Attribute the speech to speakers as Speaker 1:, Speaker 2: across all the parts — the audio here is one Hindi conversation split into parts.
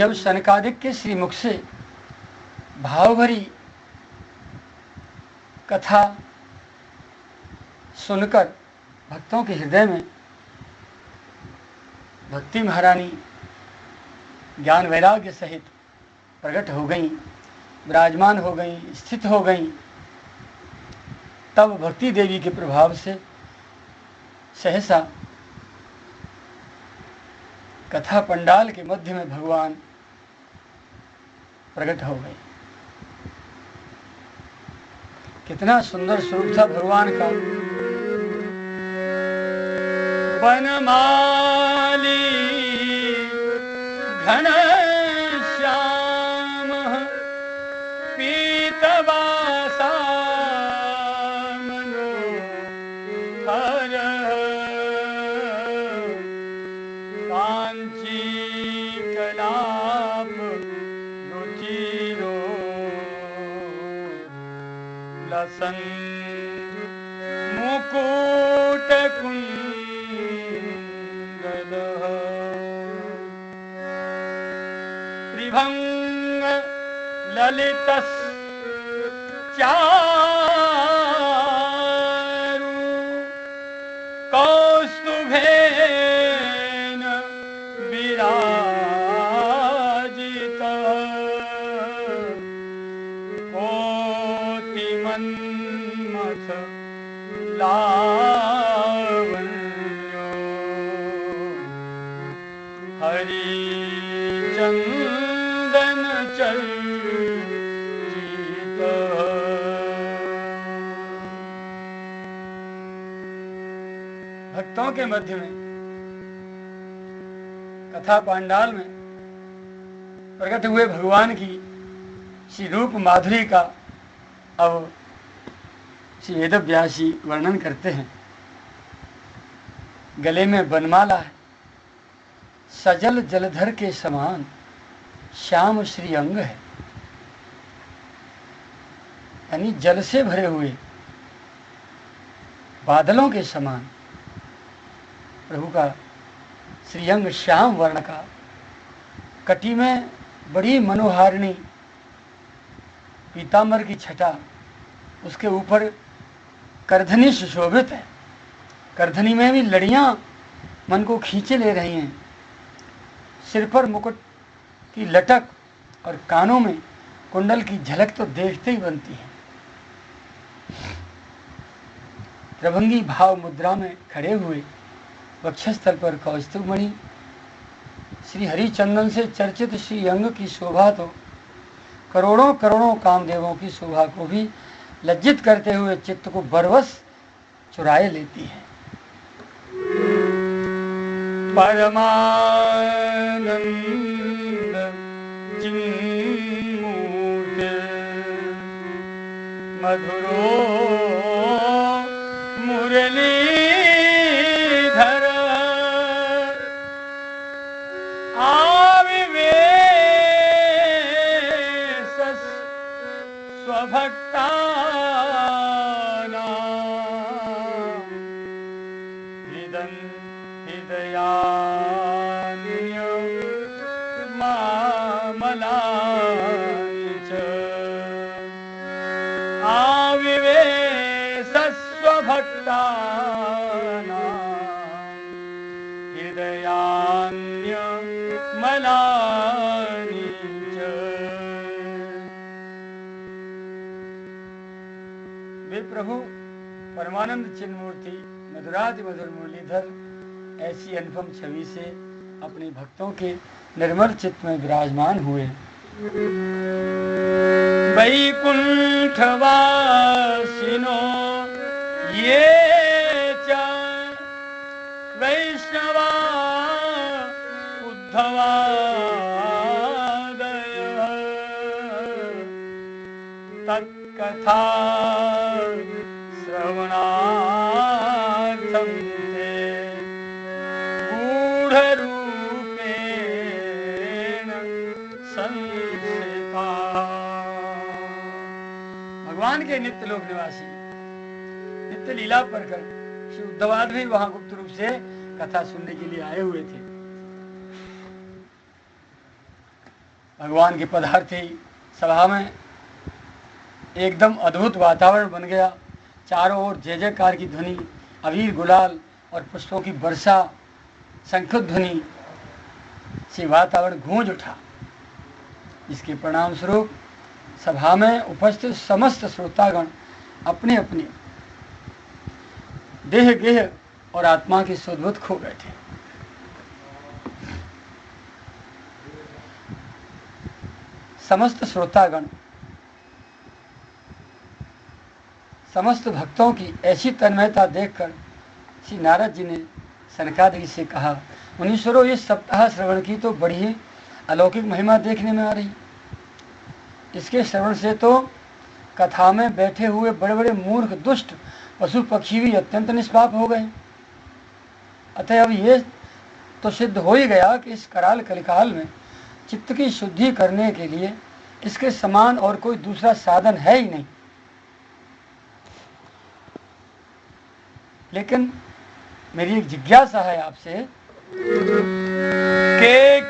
Speaker 1: जब सनकादिक के श्रीमुख से भाव भरी कथा सुनकर भक्तों के हृदय में भक्ति महारानी ज्ञान वैराग्य सहित प्रकट हो गई, विराजमान हो गई, स्थित हो गई, तब भक्ति देवी के प्रभाव से सहसा कथा पंडाल के मध्य में भगवान प्रकट हो गए। कितना सुंदर स्वरूप था भगवान का। वनमाली घनश्याम पीतवासा मनोहर कांची कलाप रुचिरो लसन मुकुट कुंडल त्रिभंग ललितस चारु कौस्तुभेन विराजित कोटिमन्मथ लावण्यो हरिचंदन चर्चित। भक्तों के मध्य में कथा पांडाल में प्रकट हुए भगवान की श्री रूप माधुरी का अब श्री वेदव्यास जी वर्णन करते हैं। गले में बनमाला है, सजल जलधर के समान श्याम श्री अंग है, यानी जल से भरे हुए बादलों के समान प्रभु का श्रीअंग श्याम वर्ण का, कटी में बड़ी मनोहारिणी पीतांबर की छटा, उसके ऊपर करधनी सुशोभित है, करधनी में भी लड़ियां मन को खींचे ले रही हैं, सिर पर मुकुट की लटक और कानों में कुंडल की झलक तो देखते ही बनती है। त्रिभंगी भाव मुद्रा में खड़े हुए वक्षस्थल पर कौस्तुभमणि श्री हरिचंदन से चर्चित श्री अंग की शोभा तो करोड़ों करोड़ों कामदेवों की शोभा को भी लज्जित करते हुए चित्त को बरवस चुराए लेती है। परमानंद चिन्मूर्ते मधुरो मुरलीधर आविवेशस स्वभक्तानां हृदं हृदयान्य मामलानि च आविवेशस स्वभक्तानां हृदयान्य मलानि च। वे प्रभु परमानंद चिन्मूर्ति मधुराति मधुर मुरलीधर ऐसी अनुपम छवि से अपने भक्तों के निर्मल चित्त में विराजमान हुए। वैकुंठवासिनो ये च वैष्णवा उद्धवादयः तत्कथा श्रवणार्थं ते गूढ़रूपेण संस्थिता। भगवान के नित्य लोक निवासी नित्य लीला पर कर श्री उद्धवाद भी वहां गुप्त रूप से कथा सुनने के लिए आए हुए थे। भगवान के पदार्थ ही सभा में एकदम अद्भुत वातावरण बन गया। चारों ओर जय जयकार की ध्वनि, अबीर गुलाल और पुष्पों की वर्षा, शंखध्वनि से वातावरण गूंज उठा। इसके परिणाम स्वरूप सभा में उपस्थित समस्त श्रोतागण अपने अपने देह गेह और आत्मा की सुधबुद्ध खो बैठे। समस्त श्रोतागण, समस्त भक्तों की ऐसी तन्मयता देखकर श्री नारद जी ने सनकादिक से कहा, मुनीश्वरों, इस सप्ताह श्रवण की तो बड़ी ही अलौकिक महिमा देखने में आ रही। इसके श्रवण से तो कथा में बैठे हुए बड़े बड़े मूर्ख दुष्ट पशु पक्षी भी अत्यंत निष्पाप हो गए। अतः अब ये तो सिद्ध हो ही गया कि इस कराल कलिकाल में चित्त की शुद्धि करने के लिए इसके समान और कोई दूसरा साधन है ही नहीं। लेकिन मेरी एक जिज्ञासा है आपसे,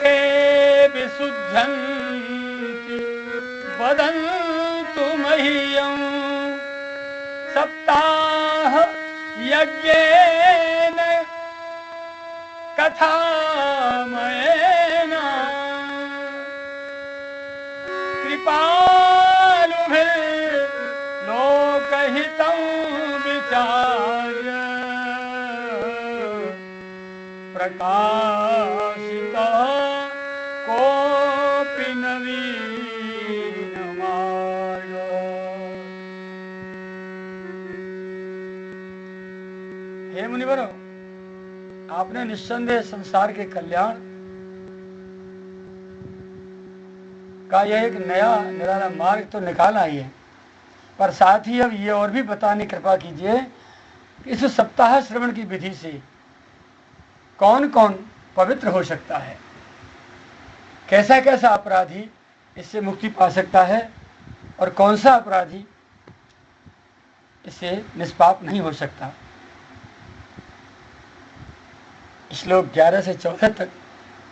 Speaker 1: के विशुद्धन्ति वदन्तु मह्यं सप्ताह यज्ञेन कथामयेन कृपालुभिर्लोकहितं विचार्य प्रकाशिता कोऽपि नवीनमार्ग। हे मुनिवरों, आपने निस्संदेह संसार के कल्याण का यह एक नया निराला मार्ग तो निकाला ही है, पर साथ ही अब ये और भी बताने कृपा कीजिए कि इस सप्ताह श्रवण की विधि से कौन कौन पवित्र हो सकता है, कैसा कैसा अपराधी इससे मुक्ति पा सकता है और कौन सा अपराधी इससे निष्पाप नहीं हो सकता। श्लोक 11 से 14 तक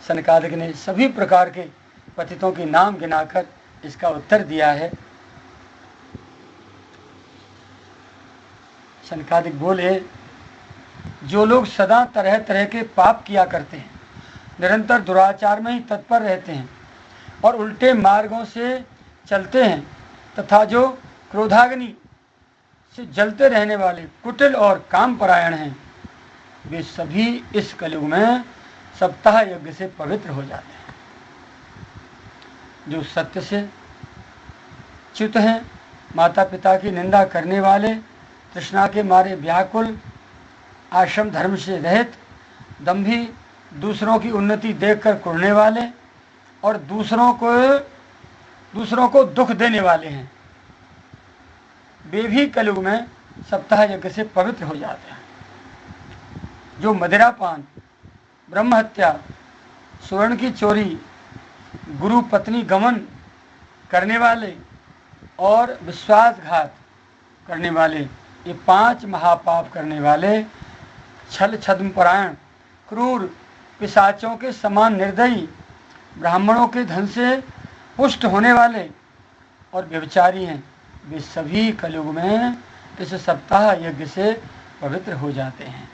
Speaker 1: सनकादिक ने सभी प्रकार के पतितों के नाम गिनाकर इसका उत्तर दिया है। सनकादिक बोले, जो लोग सदा तरह तरह के पाप किया करते हैं, निरंतर दुराचार में ही तत्पर रहते हैं और उल्टे मार्गों से चलते हैं, तथा जो क्रोधाग्नि से जलते रहने वाले कुटिल और कामपरायण हैं, वे सभी इस कलयुग में सप्ताह यज्ञ से पवित्र हो जाते हैं। जो सत्य से च्युत हैं, माता पिता की निंदा करने वाले, तृष्णा के मारे व्याकुल, आश्रम धर्म से रहित, दंभी, दूसरों की उन्नति देखकर कुढ़ने वाले और दूसरों को दुख देने वाले हैं, वे भी कलयुग में सप्ताह यज्ञ से पवित्र हो जाते हैं। जो मदिरापान, ब्रह्म हत्या, स्वर्ण की चोरी, गुरु पत्नी गमन करने वाले और विश्वासघात करने वाले, ये 5 महापाप करने वाले, छल छद्मपरायण, क्रूर, पिशाचों के समान निर्दयी, ब्राह्मणों के धन से पुष्ट होने वाले और व्यभिचारी हैं, वे सभी कलयुग में इस सप्ताह यज्ञ से पवित्र हो जाते हैं।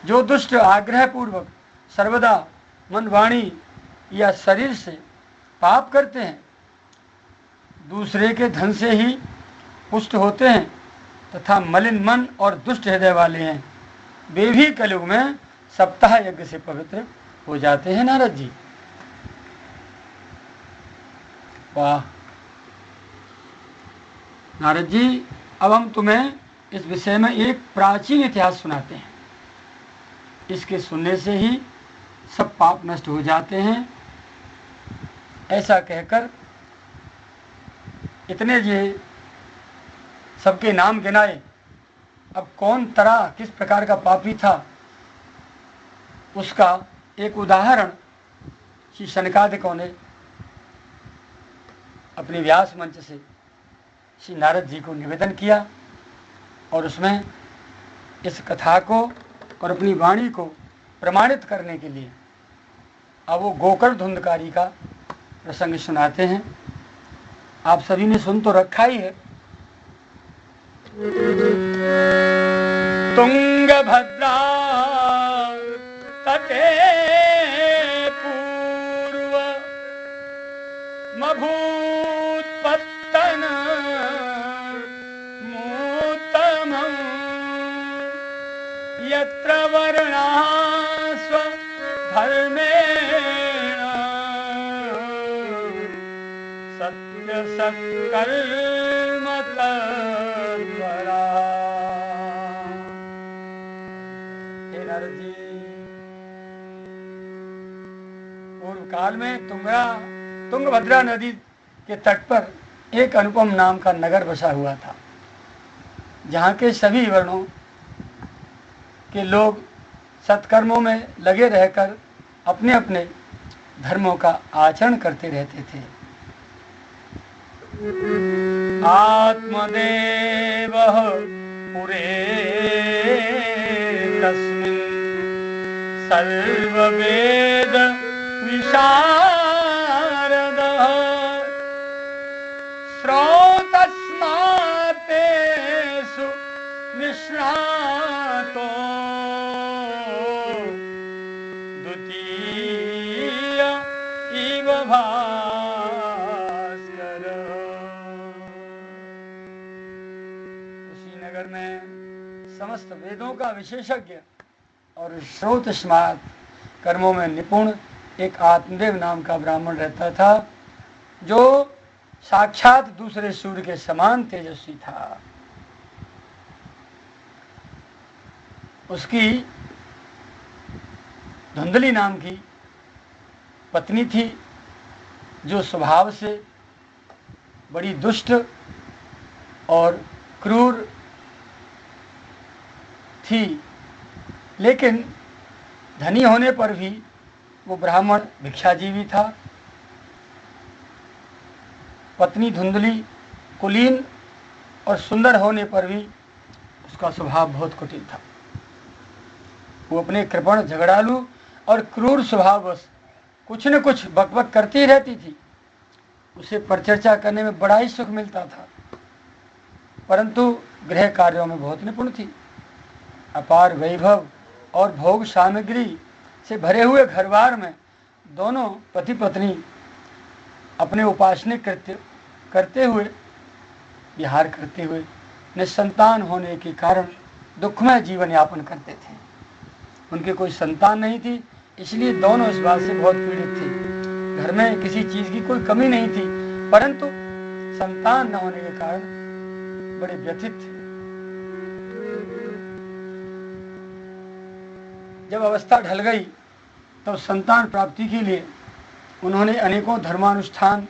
Speaker 1: जो दुष्ट आग्रह पूर्वक सर्वदा मन, वाणी या शरीर से पाप करते हैं, दूसरे के धन से ही पुष्ट होते हैं तथा मलिन मन और दुष्ट हृदय वाले हैं, वे भी कलयुग में सप्ताह यज्ञ से पवित्र हो जाते हैं। नारद जी, वाह नारद जी, अब हम तुम्हें इस विषय में एक प्राचीन इतिहास सुनाते हैं। इसके सुनने से ही सब पाप नष्ट हो जाते हैं। ऐसा कहकर इतने ये सबके नाम गिनाए। अब कौन तरह किस प्रकार का पापी था, उसका एक उदाहरण श्री सनकादिकों ने अपने व्यास मंच से श्री नारद जी को निवेदन किया और उसमें इस कथा को और अपनी वाणी को प्रमाणित करने के लिए अब वो गोकर्ण धुंधकारी का प्रसंग सुनाते हैं। आप सभी ने सुन तो रखा ही है। तुंगभद्रा तटे पूर्व मभूत्पत्तन मूतमं यत्र वर्णाः स्वधर्मेण सत्यसत्कर्म तत्परा। हे नारद जी, पूर्व काल में तुंगभद्रा नदी के तट पर एक अनुपम नाम का नगर बसा हुआ था, जहाँ के सभी वर्णों के लोग सत्कर्मों में लगे रहकर अपने अपने धर्मों का आचरण करते रहते थे। आत्मदेवः पुरे तस्मिन् सर्ववेद विशारदः श्रोतस्मातेषु निष्णातो द्वितीय इव भास्कर। उसी नगर में समस्त वेदों का विशेषज्ञ और श्रोत स्मार्त कर्मों में निपुण एक आत्मदेव नाम का ब्राह्मण रहता था, जो साक्षात दूसरे सूर्य के समान तेजस्वी था। उसकी धुंधली नाम की पत्नी थी, जो स्वभाव से बड़ी दुष्ट और क्रूर थी, लेकिन धनी होने पर भी वो ब्राह्मण भिक्षाजीवी था। पत्नी धुंधली कुलीन और सुंदर होने पर भी उसका स्वभाव बहुत कुटिल था। वो अपने कृपण, झगड़ालू और क्रूर स्वभाववश कुछ न कुछ बकबक करती रहती थी। उसे परिचर्चा करने में बड़ा ही सुख मिलता था, परंतु गृह कार्यों में बहुत निपुण थी। अपार वैभव और भोग सामग्री से भरे हुए घरबार में दोनों पति पत्नी अपने उपासने करते हुए विहार करते हुए निसंतान होने के कारण दुखमय जीवन यापन करते थे। उनके कोई संतान नहीं थी, इसलिए दोनों इस बात से बहुत पीड़ित थे। घर में किसी चीज की कोई कमी नहीं थी, परंतु संतान न होने के कारण बड़े व्यथित थे। जब अवस्था ढल गई तब संतान प्राप्ति के लिए उन्होंने अनेकों धर्मानुष्ठान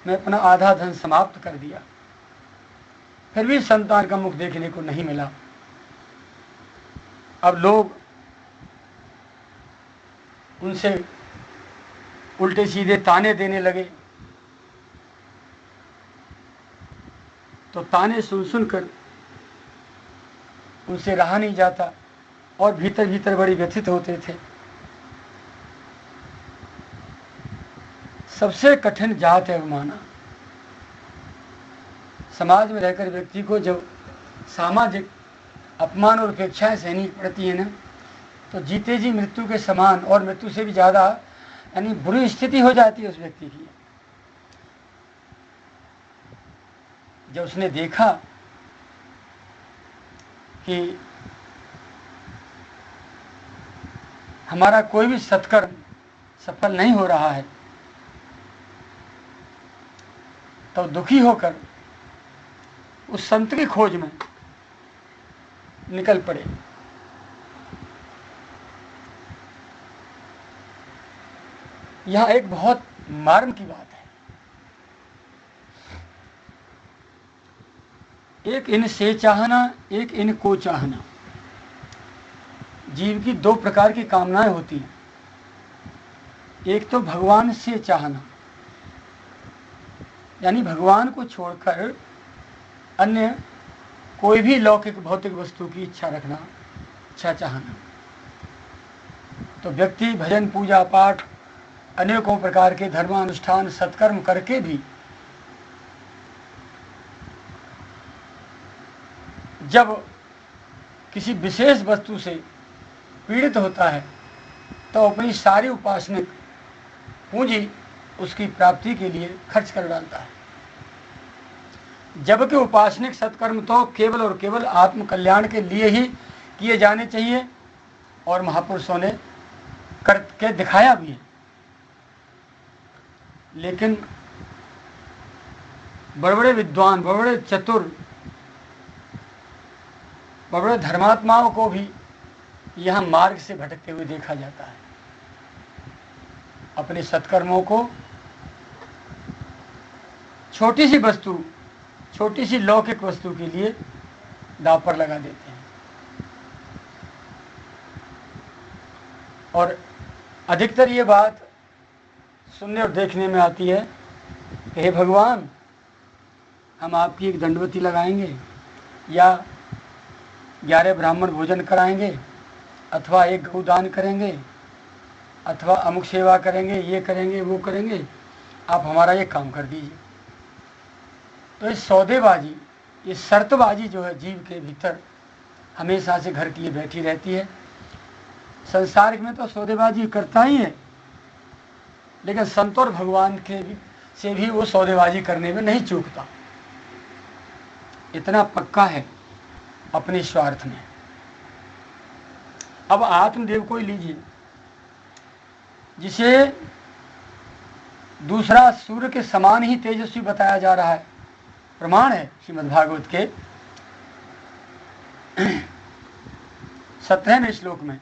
Speaker 1: में अपना आधा धन समाप्त कर दिया, फिर भी संतान का मुख देखने को नहीं मिला। अब लोग उनसे उल्टे सीधे ताने देने लगे, तो ताने सुन सुनकर उनसे रहा नहीं जाता और भीतर भीतर बड़ी व्यथित होते थे। सबसे कठिन जात है अवमाना। समाज में रहकर व्यक्ति को जब सामाजिक अपमान और उपेक्षाएं सहनी पड़ती है ना, तो जीते जी मृत्यु के समान और मृत्यु से भी ज्यादा यानी बुरी स्थिति हो जाती है उस व्यक्ति की। जब उसने देखा कि हमारा कोई भी सत्कर्म सफल नहीं हो रहा है, तो दुखी होकर उस संत की खोज में निकल पड़े। यह एक बहुत मर्म की बात है। एक इनसे चाहना, एक इनको चाहना। जीव की दो प्रकार की कामनाएं होती हैं। एक तो भगवान से चाहना, यानी भगवान को छोड़कर अन्य कोई भी लौकिक भौतिक वस्तु की इच्छा रखना, इच्छा चाहना। तो व्यक्ति भजन पूजा पाठ अनेकों प्रकार के धर्मानुष्ठान सत्कर्म करके भी जब किसी विशेष वस्तु से पीड़ित होता है तो अपनी सारी उपासनिक पूंजी उसकी प्राप्ति के लिए खर्च कर डालता है, जबकि उपासनिक सत्कर्म तो केवल और केवल आत्म कल्याण के लिए ही किए जाने चाहिए और महापुरुषों ने करके दिखाया भी है। लेकिन बड़े बड़े विद्वान, बड़े बड़े चतुर, बड़े बड़े धर्मात्माओं को भी यहाँ मार्ग से भटकते हुए देखा जाता है। अपने सत्कर्मों को छोटी सी वस्तु, छोटी सी लौकिक वस्तु के लिए दांव पर लगा देते हैं और अधिकतर ये बात सुनने और देखने में आती है कि हे भगवान, हम आपकी एक दंडवती लगाएंगे या 11 ब्राह्मण भोजन कराएंगे अथवा एक गौदान करेंगे अथवा अमुक सेवा करेंगे, ये करेंगे वो करेंगे, आप हमारा ये काम कर दीजिए। तो इस सौदेबाजी, ये शर्तबाजी जो है जीव के भीतर हमेशा से घर के लिए बैठी रहती है। संसार में तो सौदेबाजी करता ही है, लेकिन संत और भगवान के से भी वो सौदेबाजी करने में नहीं चूकता, इतना पक्का है अपने स्वार्थ में। अब आत्मदेव को ही लीजिए, जिसे दूसरा सूर्य के समान ही तेजस्वी बताया जा रहा है। प्रमाण है श्रीमद्भागवत के 17वें श्लोक में,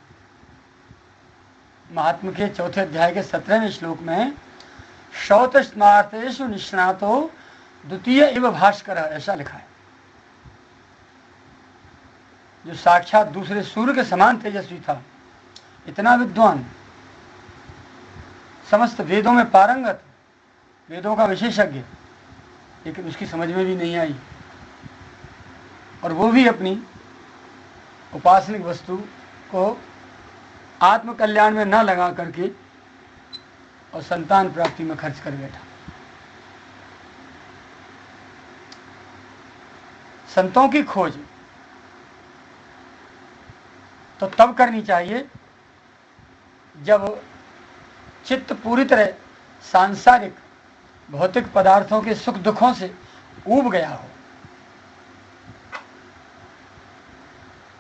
Speaker 1: महात्म के 4थे अध्याय के 17वें श्लोक में, शौत स्मार्तेषु निष्णातो द्वितीय इव भास्कर, ऐसा लिखा है। जो साक्षात दूसरे सूर्य के समान तेजस्वी था, इतना विद्वान, समस्त वेदों में पारंगत, वेदों का विशेषज्ञ, लेकिन उसकी समझ में भी नहीं आई और वो भी अपनी उपासनिक वस्तु को आत्म कल्याण में न लगा करके और संतान प्राप्ति में खर्च कर बैठा। संतों की खोज तो तब करनी चाहिए जब चित्त पूरी तरह सांसारिक भौतिक पदार्थों के सुख दुखों से ऊब गया हो।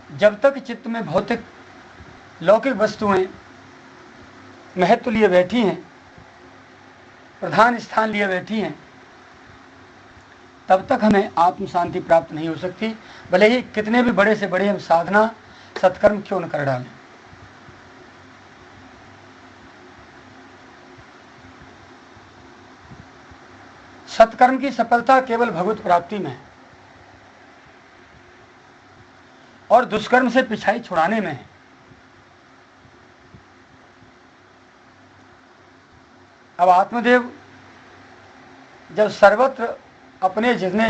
Speaker 1: जब तक चित्त में भौतिक लौकिक वस्तुएं महत्व लिए बैठी हैं, प्रधान स्थान लिए बैठी हैं, तब तक हमें आत्म शांति प्राप्त नहीं हो सकती, भले ही कितने भी बड़े से बड़े हम साधना सत्कर्म क्यों न कर डालें। सत्कर्म की सफलता केवल भगवत प्राप्ति में है और दुष्कर्म से पिछाई छुड़ाने में है। अब आत्मदेव जब सर्वत्र अपने जितने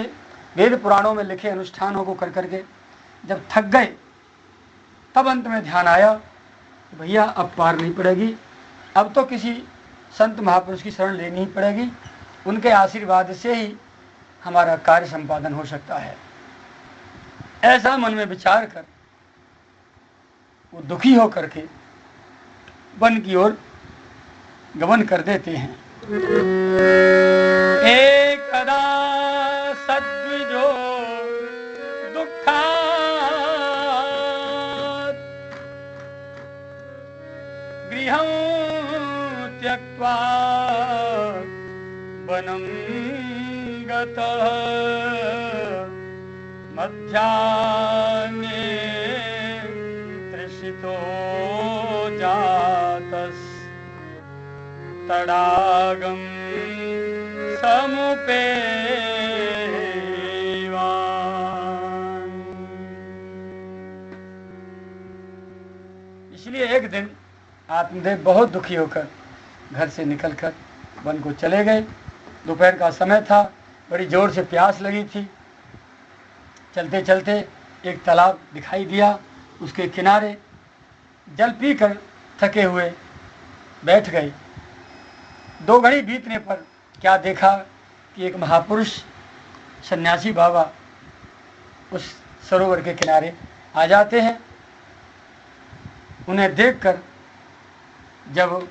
Speaker 1: वेद पुराणों में लिखे अनुष्ठानों को कर करके जब थक गए, तब अंत में ध्यान आया कि भैया अब पार नहीं पड़ेगी, अब तो किसी संत महापुरुष की शरण लेनी ही पड़ेगी, उनके आशीर्वाद से ही हमारा कार्य संपादन हो सकता है। ऐसा मन में विचार कर वो दुखी हो करके वन की ओर गमन कर देते हैं। एकदा सद्विजो दुःखात् गृहं त्यक्त्वा वनं गतः मध्याह्ने तृषितो जातस् तडागं समुपेवान्। इसलिए एक दिन आत्मदेव बहुत दुखी होकर घर से निकलकर वन को चले गए। दोपहर का समय था, बड़ी जोर से प्यास लगी थी। चलते चलते एक तालाब दिखाई दिया, उसके किनारे जल पीकर थके हुए बैठ गए। 2 घड़ी बीतने पर क्या देखा कि एक महापुरुष सन्यासी बाबा उस सरोवर के किनारे आ जाते हैं। उन्हें देखकर जब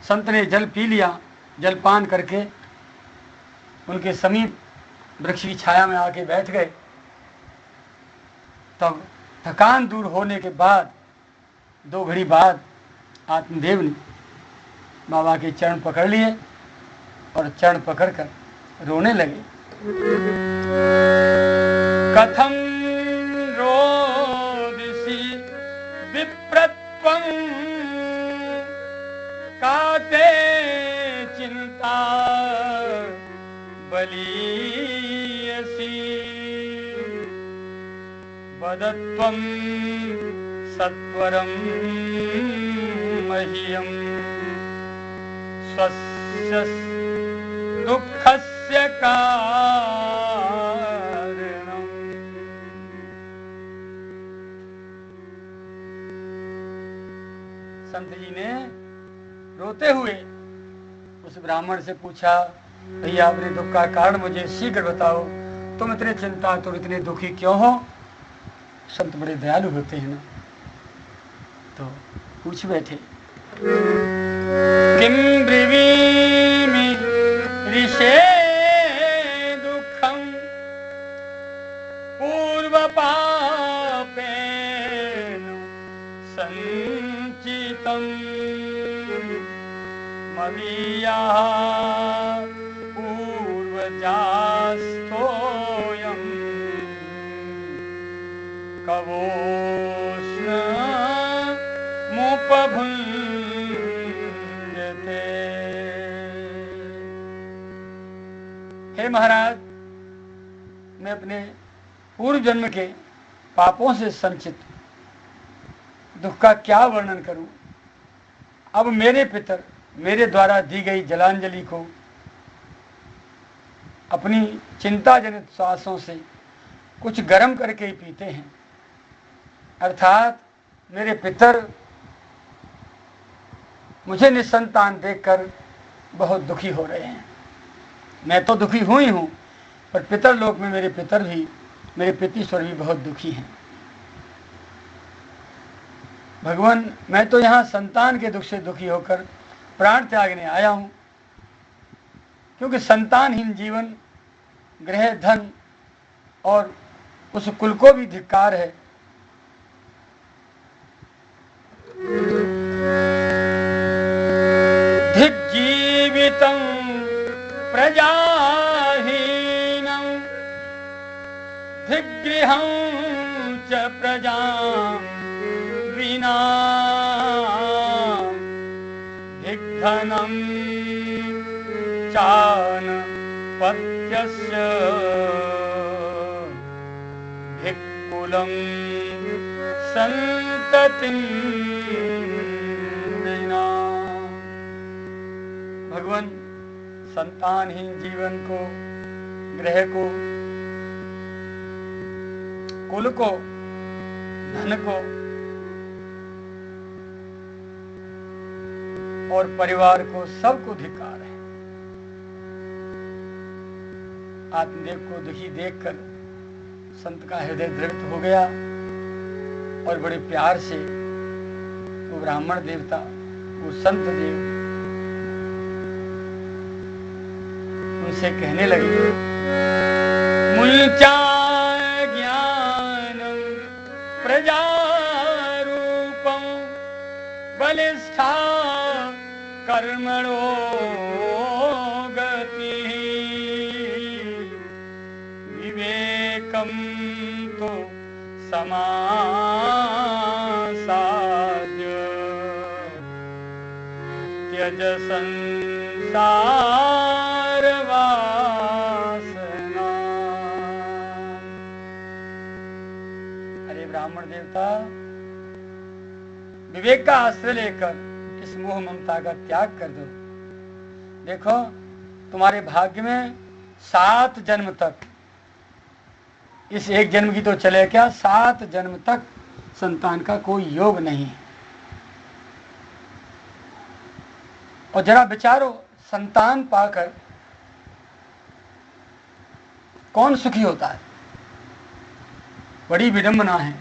Speaker 1: संत ने जल पी लिया, जलपान करके उनके समीप वृक्ष की छाया में आके बैठ गए, तब थकान दूर होने के बाद 2 घड़ी बाद आत्मदेव ने बाबा के चरण पकड़ लिए और चरण पकड़कर रोने लगे। कथम रोदिसी विप्रत्वं काते चिंता बलीयसी वदत्वं सत्वरं मह्यं स्वस्य दुःखस्य कारणम्। संत जी ने रोते हुए उस ब्राह्मण से पूछा, भैया अपने दुख का कारण मुझे शीघ्र बताओ, तुम इतने चिंतातुर, इतने दुखी क्यों हो? संत बड़े दयालु होते हैं ना, तो पूछ बैठे। किम ब्रवीमि ऋषे दुखम पूर्व पापेन संचितम मवीयाः पूर्वजास्तोयम् कवोष्णमुपभुञ्जते। हे महाराज, मैं अपने पूर्व जन्म के पापों से संचित दुख का क्या वर्णन करूं। अब मेरे पितर मेरे द्वारा दी गई जलांजलि को अपनी चिंताजनित श्वासों से कुछ गर्म करके ही पीते हैं। अर्थात मेरे पितर मुझे निसंतान देखकर बहुत दुखी हो रहे हैं। मैं तो दुखी हुई हूं, पर पितर लोक में मेरे पितर भी, मेरे पितृश्वर भी बहुत दुखी हैं। भगवान, मैं तो यहाँ संतान के दुख से दुखी होकर प्राण त्यागने आया हूं, क्योंकि संतानहीन जीवन, गृह, धन और उस कुल को भी धिक्कार है। धिक्जीवितं प्रजाहीनं धिक्गृहं च प्रजां विना धिक्धनं चान पत्यस्य धिक्कुलं संततिं विना। भगवान, संतानहीन जीवन को, गृह को, कुल को, धन को और परिवार को, सबको धिक्कार है। आत्मदेव को दुखी देखकर संत का हृदय दृढ़ हो गया और बड़े प्यार से वो ब्राह्मण देवता, वो संत देव उनसे कहने लगे, मुल्चा ज्ञानम प्रजारूपम बलिष्ठा कर्मणो गति विवेकम तो समासाद्य त्यज संसार वासना। अरे ब्राह्मण देवता, विवेक का आश्रय लेकर इस मोह ममता का त्याग कर दो। देखो, तुम्हारे भाग्य में 7 जन्म तक, इस एक जन्म की तो चले क्या, 7 जन्म तक संतान का कोई योग नहीं है। और जरा विचारो, संतान पाकर कौन सुखी होता है? बड़ी विडंबना है।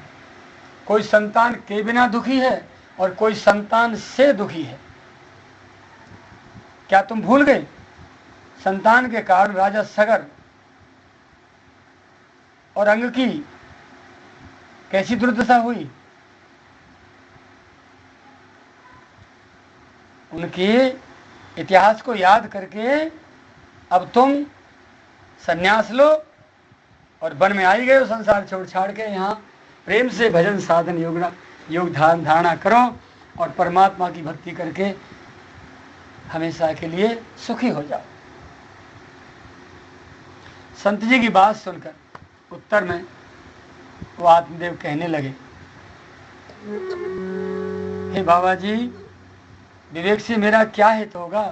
Speaker 1: कोई संतान के बिना दुखी है और कोई संतान से दुखी है। क्या तुम भूल गए? संतान के कारण राजा सगर और अंग की कैसी दुर्दशा हुई। उनके इतिहास को याद करके अब तुम संन्यास लो और वन में आई गए हो, संसार छोड़ छाड़ के। यहाँ प्रेम से भजन साधन योग धारणा करो और परमात्मा की भक्ति करके हमेशा के लिए सुखी हो जाओ। संत जी की बात सुनकर उत्तर में वो आत्मदेव कहने लगे, हे बाबा जी, विवेक से मेरा क्या हित होगा?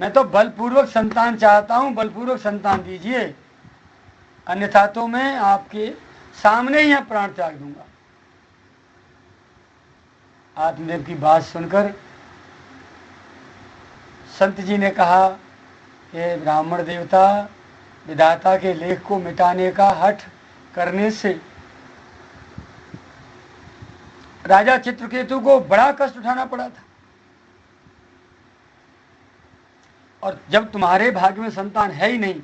Speaker 1: मैं तो बलपूर्वक संतान चाहता हूं, बलपूर्वक संतान दीजिए, अन्यथा तो मैं आपके सामने ही यहाँ प्राण त्याग दूंगा। आत्मदेव की बात सुनकर संत जी ने कहा, हे ब्राह्मण देवता, विधाता के लेख को मिटाने का हठ करने से राजा चित्रकेतु को बड़ा कष्ट उठाना पड़ा था। और जब तुम्हारे भाग्य में संतान है ही नहीं,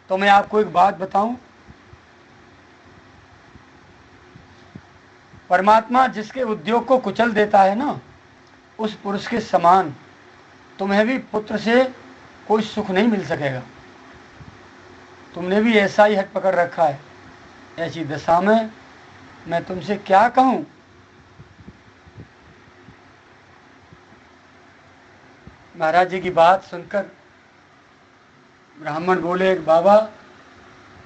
Speaker 1: तो मैं आपको एक बात बताऊं, परमात्मा जिसके उद्योग को कुचल देता है ना, उस पुरुष के समान तुम्हें भी पुत्र से कोई सुख नहीं मिल सकेगा। तुमने भी ऐसा ही हट पकड़ रखा है। ऐसी दशा में मैं तुमसे क्या कहूं? महाराज जी की बात सुनकर ब्राह्मण बोले, बाबा,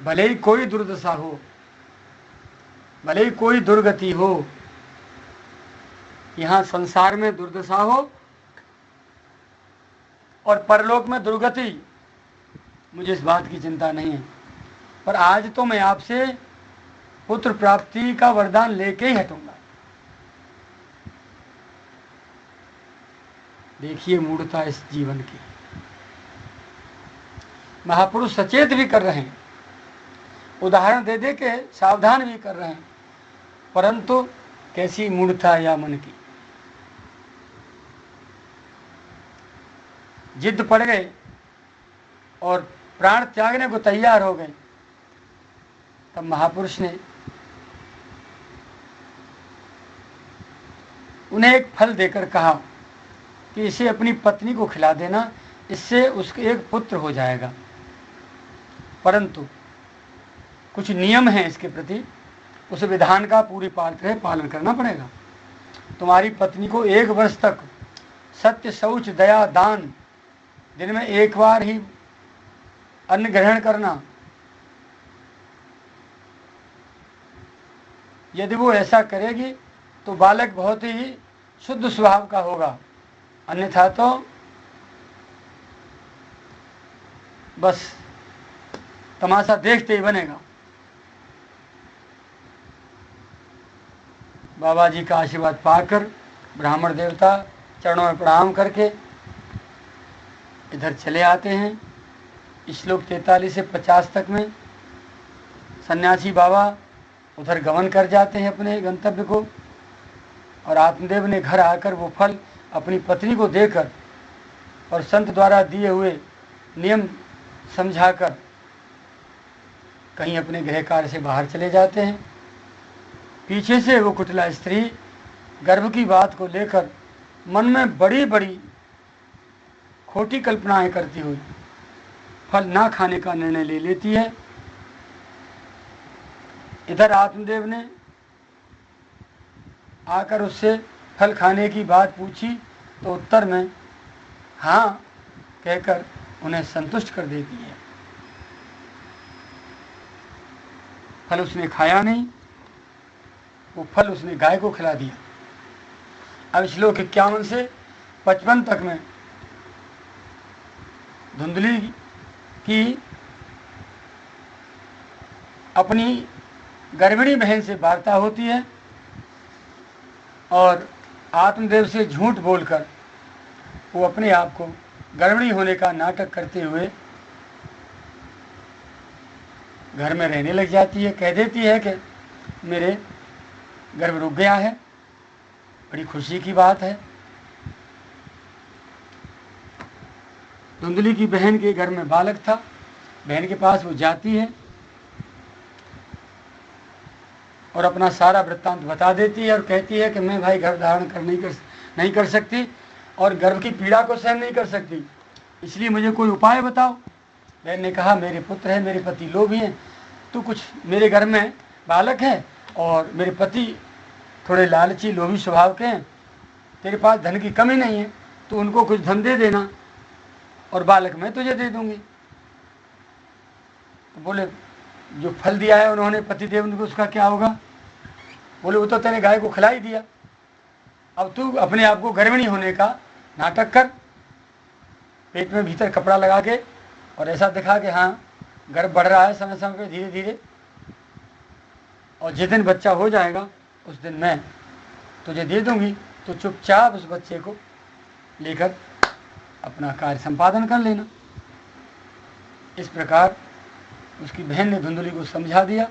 Speaker 1: भले ही कोई दुर्दशा हो, भले ही कोई दुर्गति हो, यहां संसार में दुर्दशा हो और परलोक में दुर्गति, मुझे इस बात की चिंता नहीं है, पर आज तो मैं आपसे पुत्र प्राप्ति का वरदान लेके ही हटूंगा। देखिए मूढ़ता इस जीवन की। महापुरुष सचेत भी कर रहे हैं, उदाहरण दे दे के सावधान भी कर रहे हैं, परंतु कैसी मूढ़ता या मन की। जिद पड़ गए और प्राण त्यागने को तैयार हो गए। तब महापुरुष ने उन्हें एक फल देकर कहा कि इसे अपनी पत्नी को खिला देना, इससे उसके एक पुत्र हो जाएगा। परंतु कुछ नियम हैं इसके प्रति, उस विधान का पूरी पालन करना पड़ेगा। तुम्हारी पत्नी को 1 वर्ष तक सत्य, शौच, दया, दान, दिन में 1 बार ही अन्न ग्रहण करना। यदि वो ऐसा करेगी तो बालक बहुत ही शुद्ध स्वभाव का होगा, अन्यथा तो बस तमाशा देखते ही बनेगा। बाबा जी का आशीर्वाद पाकर ब्राह्मण देवता चरणों में प्रणाम करके इधर चले आते हैं। श्लोक 43 से 50 तक में सन्यासी बाबा उधर गमन कर जाते हैं अपने गंतव्य को, और आत्मदेव ने घर आकर वो फल अपनी पत्नी को देकर और संत द्वारा दिए हुए नियम समझाकर कहीं अपने गृह कार्य से बाहर चले जाते हैं। पीछे से वो कुटिला स्त्री गर्भ की बात को लेकर मन में बड़ी बड़ी खोटी कल्पनाएं करती हुई फल ना खाने का निर्णय ले लेती है। इधर आत्मदेव ने आकर उससे फल खाने की बात पूछी तो उत्तर में हाँ कहकर उन्हें संतुष्ट कर देती है। फल उसने खाया नहीं, वो फल उसने गाय को खिला दिया। अब श्लोक 51 से 55 तक में धुंधली की अपनी गर्भिणी बहन से वार्ता होती है और आत्मदेव से झूठ बोलकर वो अपने आप को गर्भिणी होने का नाटक करते हुए घर में रहने लग जाती है। कह देती है कि मेरे गर्भ रुक गया है, बड़ी खुशी की बात है। धुंधली की बहन के घर में बालक था, बहन के पास वो जाती है और अपना सारा वृत्तांत बता देती है और कहती है कि मैं भाई गर्भ धारण नहीं कर सकती और गर्भ की पीड़ा को सहन नहीं कर सकती, इसलिए मुझे कोई उपाय बताओ। बहन ने कहा मेरे पुत्र है, मेरे पति लोभी हैं, तू कुछ, मेरे घर में बालक है और मेरे पति थोड़े लालची लोभी स्वभाव के हैं, तेरे पास धन की कमी नहीं है, तो उनको कुछ धन दे देना और बालक मैं तुझे दे दूंगी। तो बोले जो फल दिया है उन्होंने पतिदेव ने, उसका क्या होगा? बोले वो तो तेरे गाय को खिला ही दिया, अब तू अपने आप को गर्भिणी होने का नाटक कर, पेट में भीतर कपड़ा लगा के और ऐसा दिखा कि हाँ गर्भ बढ़ रहा है समय समय पे धीरे धीरे, और जिस दिन बच्चा हो जाएगा उस दिन मैं तुझे दे दूंगी, तो चुपचाप उस बच्चे को लेकर अपना कार्य संपादन कर लेना। इस प्रकार उसकी बहन ने धुंधली को समझा दिया।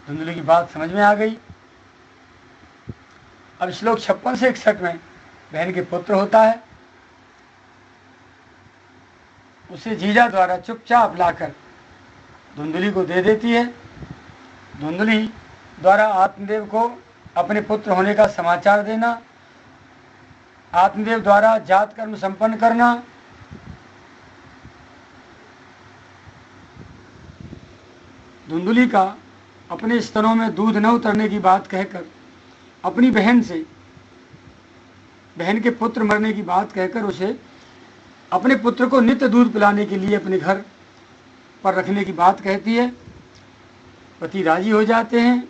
Speaker 1: धुंधली की बात समझ में आ गई। अब श्लोक 56 से 61 में बहन के पुत्र होता है, उसे जीजा द्वारा चुपचाप लाकर धुंधली को दे देती है। धुंधली द्वारा आत्मदेव को अपने पुत्र होने का समाचार देना, आत्मदेव द्वारा जात कर्म संपन्न करना, धुंधली का अपने स्तनों में दूध न उतरने की बात कहकर अपनी बहन से, बहन के पुत्र मरने की बात कहकर उसे अपने पुत्र को नित्य दूध पिलाने के लिए अपने घर पर रखने की बात कहती है। पति राजी हो जाते हैं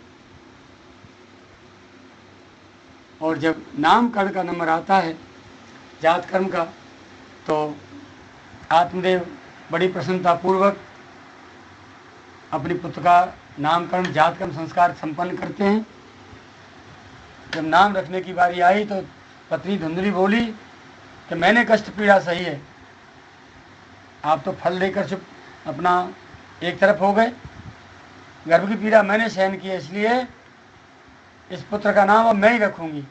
Speaker 1: और जब नामकरण का नंबर आता है जात कर्म का, तो आत्मदेव बड़ी प्रसन्नतापूर्वक अपने पुत्र का नामकरण जात कर्म संस्कार संपन्न करते हैं। जब नाम रखने की बारी आई तो पत्नी धुंधली बोली कि मैंने कष्ट पीड़ा सही है, आप तो फल देकर चुप अपना एक तरफ हो गए, गर्भ की पीड़ा मैंने सहन की है, इसलिए इस पुत्र का नाम अब मैं ही रखूंगी।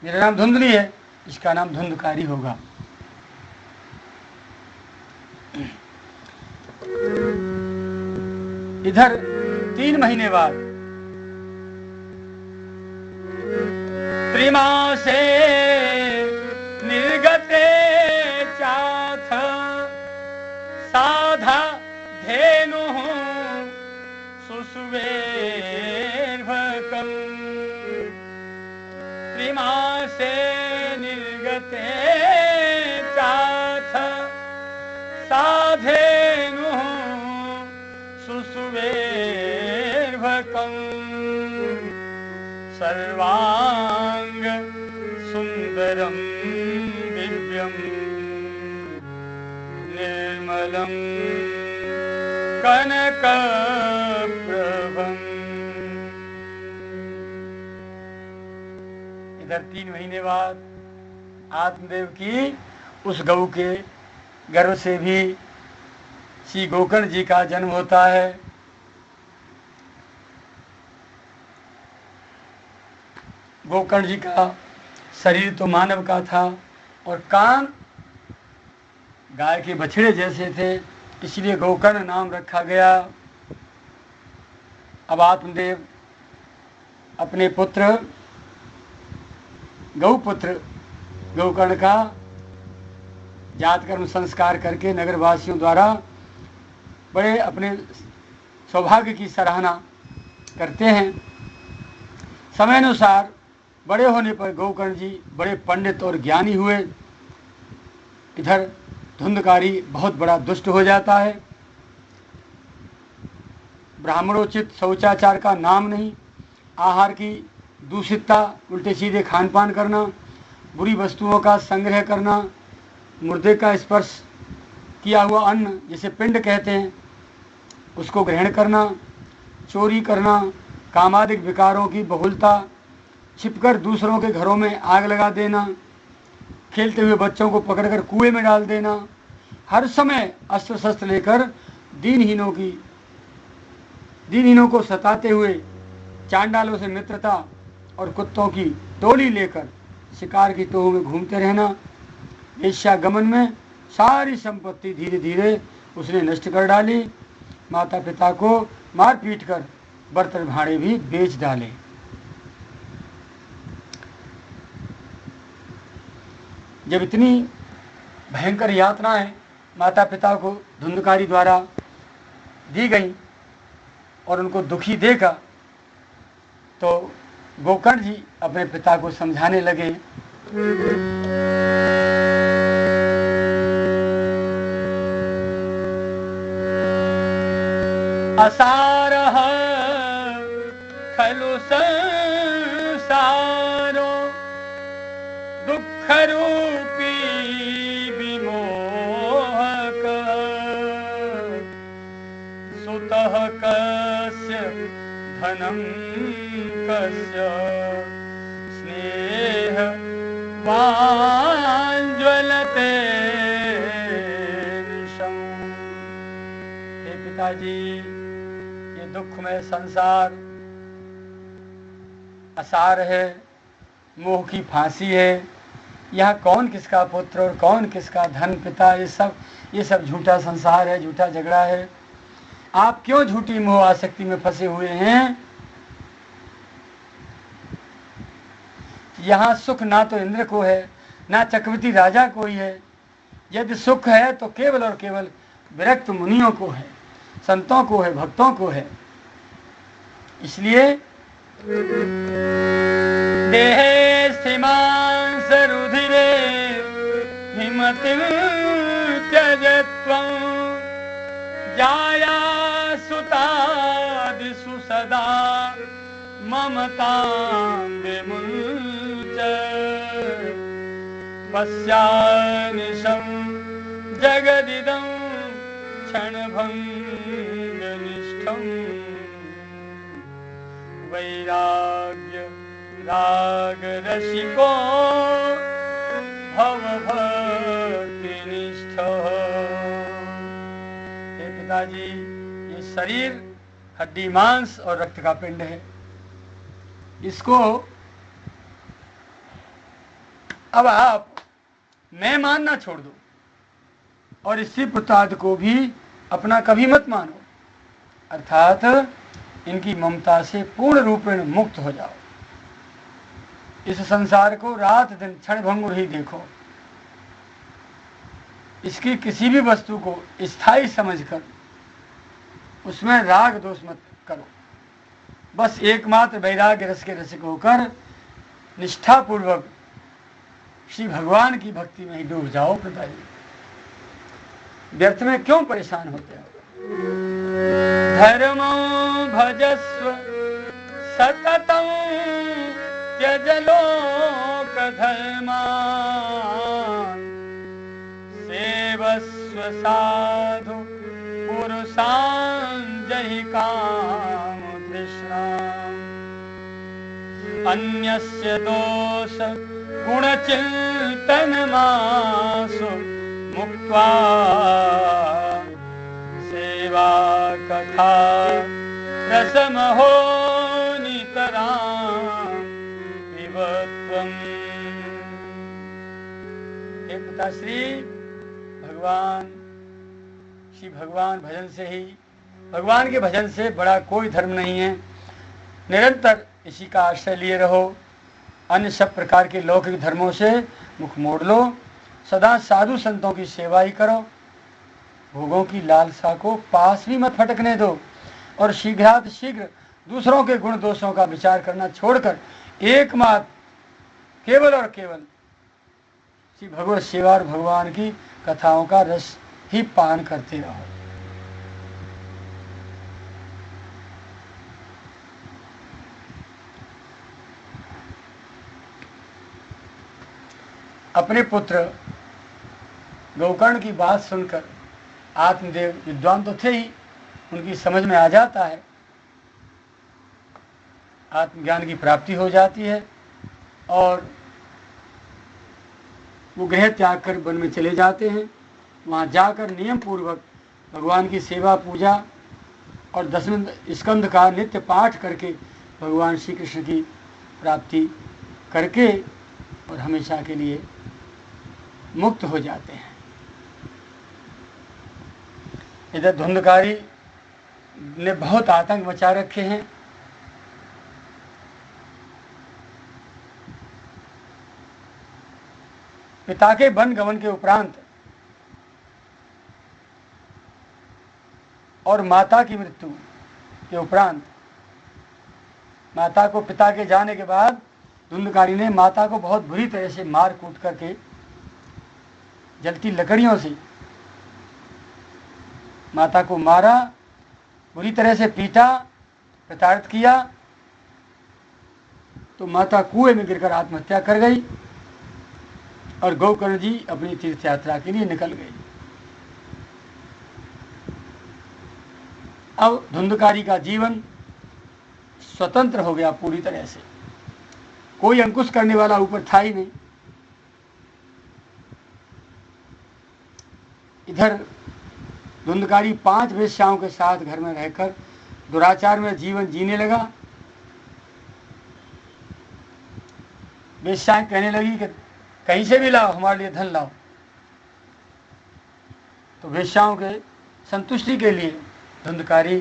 Speaker 1: मेरा नाम धुंधली है, इसका नाम धुंधकारी होगा। इधर 3 महीने बाद त्रिमासे निर्गते चाथ साधा धेनु सुसुवेर्भकम्। त्रिमासे निर्गते चाथ साधेनु सुसुवेर्भकम्। सर्वांग सुंदरम दिव्यम निर्मलम कनकप्रभम। इधर 3 महीने बाद आत्मदेव की उस गऊ के गर्भ से भी श्री गोकर्ण जी का जन्म होता है। गोकर्ण जी का शरीर तो मानव का था और कान गाय के बछड़े जैसे थे, इसलिए गोकर्ण नाम रखा गया। अब आत्मदेव अपने पुत्र गौपुत्र गोकर्ण का जात कर्म संस्कार करके नगरवासियों द्वारा बड़े अपने सौभाग्य की सराहना करते हैं। समय अनुसार बड़े होने पर गोकर्ण जी बड़े पंडित और ज्ञानी हुए। इधर धुंधकारी बहुत बड़ा दुष्ट हो जाता है। ब्राह्मणोचित शौचाचार का नाम नहीं, आहार की दूषितता, उल्टे सीधे खान पान करना, बुरी वस्तुओं का संग्रह करना, मुर्दे का स्पर्श किया हुआ अन्न जिसे पिंड कहते हैं उसको ग्रहण करना, चोरी करना, कामादिक विकारों की बहुलता, छिपकर दूसरों के घरों में आग लगा देना, खेलते हुए बच्चों को पकड़कर कुएं में डाल देना, हर समय अस्त्र शस्त्र लेकर दीनहीनों को सताते हुए चांडालों से मित्रता और कुत्तों की टोली लेकर शिकार की टोह में घूमते रहना। वेश्यागमन में सारी संपत्ति धीरे धीरे उसने नष्ट कर डाली। माता पिता को मार पीट कर बर्तन भाड़े भी बेच डाले। जब इतनी भयंकर यातनाएं माता पिता को धुंधकारी द्वारा दी गई और उनको दुखी देखा, तो गोकर्ण जी अपने पिता को समझाने लगे। असारः खलु संसारो दुःखरूपी विमोहक सुतः कस्य धनं कस्य स्नेहवान् ज्वलते निशम्। हे पिताजी, ये दुखमय संसार असार है, मोह की फांसी है। यहाँ कौन किसका पुत्र और कौन किसका धन पिता, ये सब झूठा संसार है, झूठा झगड़ा है। आप क्यों झूठी मोह आसक्ति में फंसे हुए हैं? यहाँ सुख ना तो इंद्र को है, ना चक्रवर्ती राजा को ही है। यदि सुख है तो केवल और केवल विरक्त मुनियों को है, संतों को है, भक्तों को है। इसलिए देहे स्थिमांस रुधिरे हिमतिं त्यजत्वं जाया सुतादिषु सदा ममतां विमुञ्च पश्यानिशं जगदिदं क्षणभङ्गनिष्ठम् वैराग्य राग रसिको भवभक्तिनिष्ठ। हे पिताजी, ये शरीर हड्डी मांस और रक्त का पिंड है। इसको अब आप मैं मानना छोड़ दो और इसी पुत्राद को भी अपना कभी मत मानो, अर्थात इनकी ममता से पूर्ण रूपेण मुक्त हो जाओ। इस संसार को रात दिन क्षणभंगुर ही देखो। इसकी किसी भी वस्तु को स्थायी समझकर उसमें राग दोष मत करो। बस एकमात्र वैराग्य रस के रसिक होकर निष्ठापूर्वक श्री भगवान की भक्ति में ही डूब जाओ। पिताजी, व्यर्थ में क्यों परेशान होते हो? धर्मो भजस्व सततं त्यज लोक धर्मान् सेवस्व साधु पुरुषान् जहि काम तृष्णाम् अन्यस्य दोष गुणचिन्तनमासु मुक्त्वा सेवा कथा रसमहो नितरां पिबत्वम्। हे पिताश्री, श्री भगवान भजन से ही, भगवान के भजन से बड़ा कोई धर्म नहीं है। निरंतर इसी का आश्रय लिए रहो। अन्य सब प्रकार के लौकिक धर्मों से मुख मोड़ लो। सदा साधु संतों की सेवा ही करो। भोगों की लालसा को पास भी मत फटकने दो और शीघ्रात शीघ्र दूसरों के गुण दोषों का विचार करना छोड़कर एकमात्र केवल और केवल श्री भगवत सेवा और भगवान की कथाओं का रस ही पान करते रहो। अपने पुत्र गोकर्ण की बात सुनकर आत्मदेव विद्वान तो थे ही, उनकी समझ में आ जाता है, आत्मज्ञान की प्राप्ति हो जाती है। और वो गृह त्याग कर वन में चले जाते हैं। वहाँ जाकर नियम पूर्वक भगवान की सेवा पूजा और दशम स्कंद का नित्य पाठ करके भगवान श्री कृष्ण की प्राप्ति करके और हमेशा के लिए मुक्त हो जाते हैं। इधर धुंधकारी ने बहुत आतंक मचा रखे हैं। पिता के वन गमन के उपरांत और माता की मृत्यु के उपरांत, माता को पिता के जाने के बाद धुंधकारी ने माता को बहुत बुरी तरह से मार कूट करके जलती लकड़ियों से माता को मारा, बुरी तरह से पीटा, प्रताड़ित किया। तो माता कुएं में गिरकर आत्महत्या कर गई और गोकर्ण जी अपनी तीर्थ यात्रा के लिए निकल गए। अब धुंधकारी का जीवन स्वतंत्र हो गया पूरी तरह से, कोई अंकुश करने वाला ऊपर था ही नहीं। इधर धुंधकारी 5 वेश्याओं के साथ घर में रहकर दुराचार में जीवन जीने लगा। वेश्याएं कहने लगी कि कहीं से भी लाओ, हमारे लिए धन लाओ। तो वेश्याओं के संतुष्टि के लिए धुंधकारी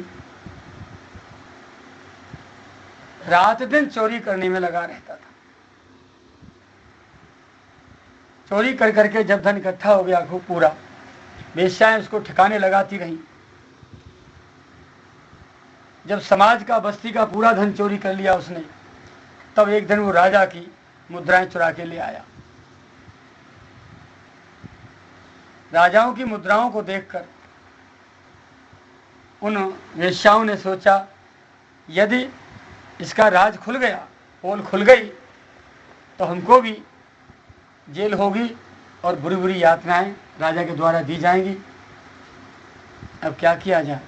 Speaker 1: रात दिन चोरी करने में लगा रहता था। चोरी कर करके जब धन इकट्ठा हो गया खूब पूरा, वेश्याएं उसको ठिकाने लगाती रहीं। जब समाज का, बस्ती का पूरा धन चोरी कर लिया उसने, तब एक दिन वो राजा की मुद्राएं चुरा के ले आया। राजाओं की मुद्राओं को देखकर उन वेश्याओं ने सोचा, यदि इसका राज खुल गया, पोल खुल गई, तो हमको भी जेल होगी और बुरी बुरी यातनाएं राजा के द्वारा दी जाएंगी। अब क्या किया जाए?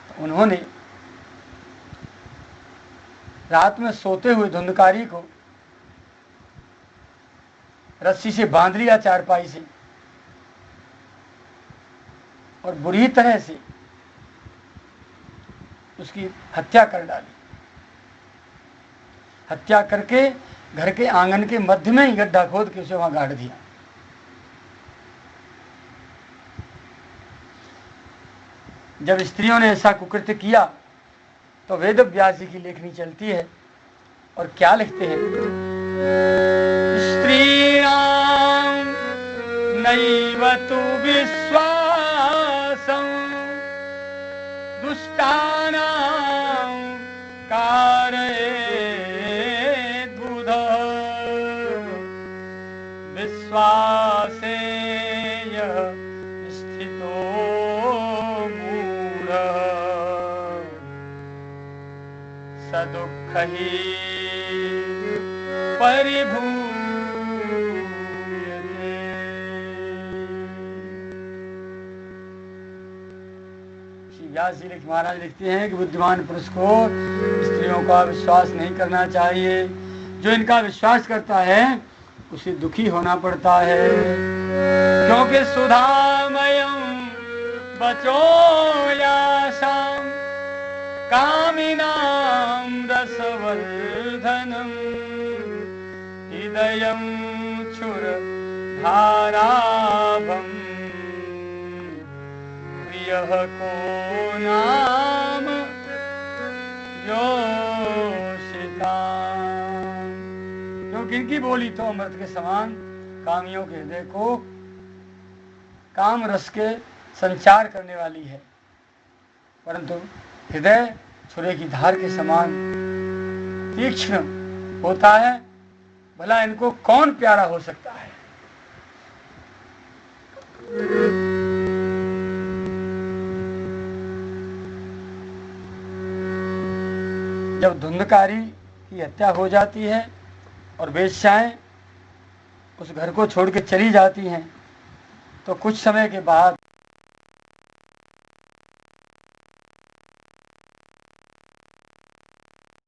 Speaker 1: तो उन्होंने रात में सोते हुए धुंधकारी को रस्सी से बांध लिया चारपाई से और बुरी तरह से उसकी हत्या कर डाली। हत्या करके घर के आंगन के मध्य में ही गड्ढा खोद के उसे वहां गाड़ दिया। जब स्त्रियों ने ऐसा कुकृत्य किया तो वेद व्यास जी की लेखनी चलती है और क्या लिखते हैं? स्त्रीणां नैव तु विश्वासं दुष्टानां कारयेद्बुध विश्वासे यः स्थितो मूढः स दुःखैः परिभूयते। श्री व्यास जी महाराज लिखते हैं कि बुद्धिमान पुरुष को स्त्रियों का विश्वास नहीं करना चाहिए। जो इनका विश्वास करता है उसे दुखी होना पड़ता है, क्योंकि सुधामयं बचो यासां कामिनां रसवर्धनम् हृदयं क्षुरधाराभम् प्रियः को नाम योषिता। क्योंकि इनकी बोली तो अमृत के समान कामियों के हृदय को काम रस के संचार करने वाली है, परंतु हृदय छुरे की धार के समान तीक्ष्ण होता है। भला इनको कौन प्यारा हो सकता है? जब धुंधकारी की हत्या हो जाती है और वेश्याएं उस घर को छोड़ के चली जाती हैं, तो कुछ समय के बाद